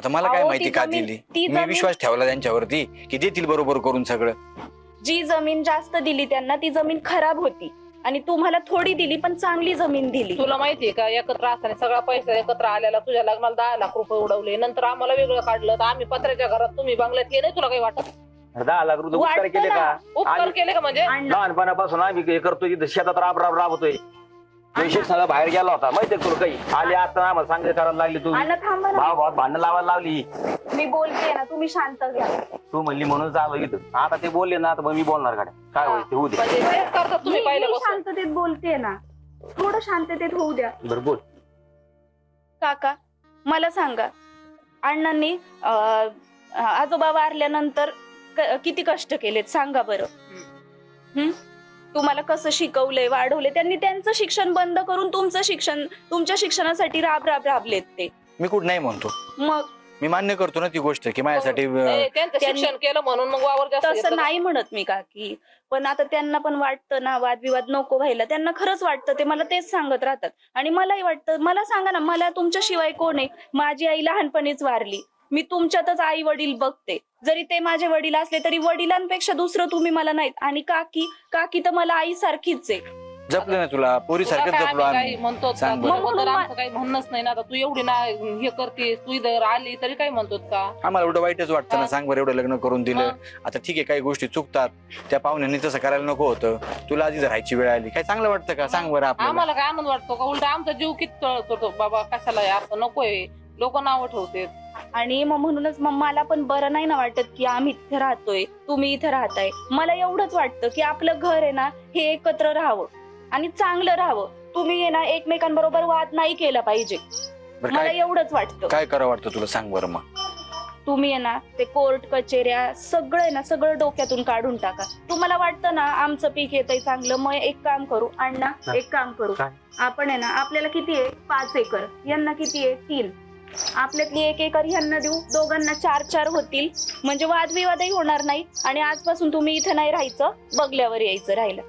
आता मला काय अहो, माहिती ती का जमीन- दिली ती मी जमीन- विश्वास ठेवला त्यांच्यावरती की देतील बरोबर करून सगळं. जी जमीन जास्त दिली त्यांना ती जमीन खराब होती आणि तुम्हाला थोडी दिली पण चांगली जमीन दिली. तुला माहितीये का एकत्र असताना सगळा पैसा एकत्र आलेला तुझ्या लग्नाला 10 लाख रुपये उडवले नंतर आम्हाला वेगळं काढलं तर आम्ही पत्र्याच्या घरात तुम्ही बंगल्यात गेले तुला काही वाटत 10 लाख रुपये उपकार वाटतं केले ना. का? उपकार केले का म्हणजे अण्णा, लहानपणापासून आम्ही हे करतोय इथं शेतात राबतोय सगळं बाहेर गेला होता माहितीये तुला काही आले आता आम्हाला सांगायला करायला लागली तू अण्णा थांबा ना. भावात भांडण लावायला लावली. मी बोलते ना तुम्ही शांत घ्या. तू म्हणली म्हणून चालू इथं आता ते बोलले ना तर मग मी बोलणार गाड्या काय होईल ते होऊ दे. म्हणजे तेच करतात तुम्ही मी पहिल्यापासून शांततेत बोलते ना थोडं शांततेत होऊ द्या. बरं बोल. काका मला सांगा अण्णांनी आजोबा वारल्यानंतर किती कष्ट केलेत सांगा बरं. तुम्हाला कसं शिकवलंय वाढवले त्यांनी त्यांचं शिक्षण बंद करून तुमच्या शिक्षणासाठी राबलेत ते. मी कुठं नाही म्हणतो, मग मी मान्य करतो ना ती गोष्ट की माझ्यासाठी त्यांचं शिक्षण केलं म्हणून मग वावर जास्त घेतलं तसं का? नाही म्हणत मी काकी, पण आता त्यांना पण वाटतं ना वादविवाद नको व्हायला. त्यांना खरंच वाटतं ते मला तेच सांगत राहतात आणि मलाही वाटतं. मला सांगा ना मला तुमच्याशिवाय कोण आहे? माझी आई लहानपणीच वारली. मी तुमच्यातच आई वडील बघते. जरी ते माझे वडील असले तरी वडिलांपेक्षा दुसरं तुम्ही मला नाहीत. आणि काकी तर मला आई सारखीच आहे. जपलं ना तुला पोरी तुला सारखं काय जपलो आम्ही काही आम्ही. म्हणतो का? सांग बरं. तुझ्याबद्दल आमचं काही म्हणणंच नाही ना आता तू एवढी ना हे करतेस तू इथं आली तरी काय म्हणतो का आम्हाला एवढं वाईटच वाटतं ना. सांग बरं एवढं लग्न करून दिलं. आता ठीक आहे काही गोष्टी चुकतात त्या पाहुण्यांनी तसं करायला नको होतं. तुला आधी जर राहायची वेळ आली काय चांगलं वाटतं का? सांग बरं आपल्याला. आम्हाला काय आनंद वाटतो का उलट आमचा जीव किती तळतो बाबा कशाला हे असं नकोय लोक नावं ठेवते. आणि मग म्हणूनच मग मला पण बरं नाही ना वाटत की आम्ही इथे राहतोय तुम्ही इथे राहताय. मला एवढंच वाटतं की आपलं घर आहे ना हे एकत्र राहावं आणि चांगलं राहावं. तुम्ही आहे ना एकमेकांबरोबर वाद नाही केला पाहिजे. बरं मला काय एवढंच वाटतं. काय करावं वाटतं तुला? सांग बरं मग. तुम्ही आहे ना ते कोर्ट कचेऱ्या सगळं आहे ना सगळं डोक्यातून काढून टाका. तुम्हाला वाटतं ना आमचं पीक येतंय चांगलं मग एक काम करू अण्णा एक काम करू काय? आपण आहे ना आपल्याला किती आहे 5 एकर यांना किती आहे 3 आपल्यातली 1 एकर ह्यांना देऊ. दोघांना 4 होतील म्हणजे वादविवादही होणार नाही. आणि आजपासून तुम्ही इथे नाही राहायचं बंगल्यावर यायचं राहायला.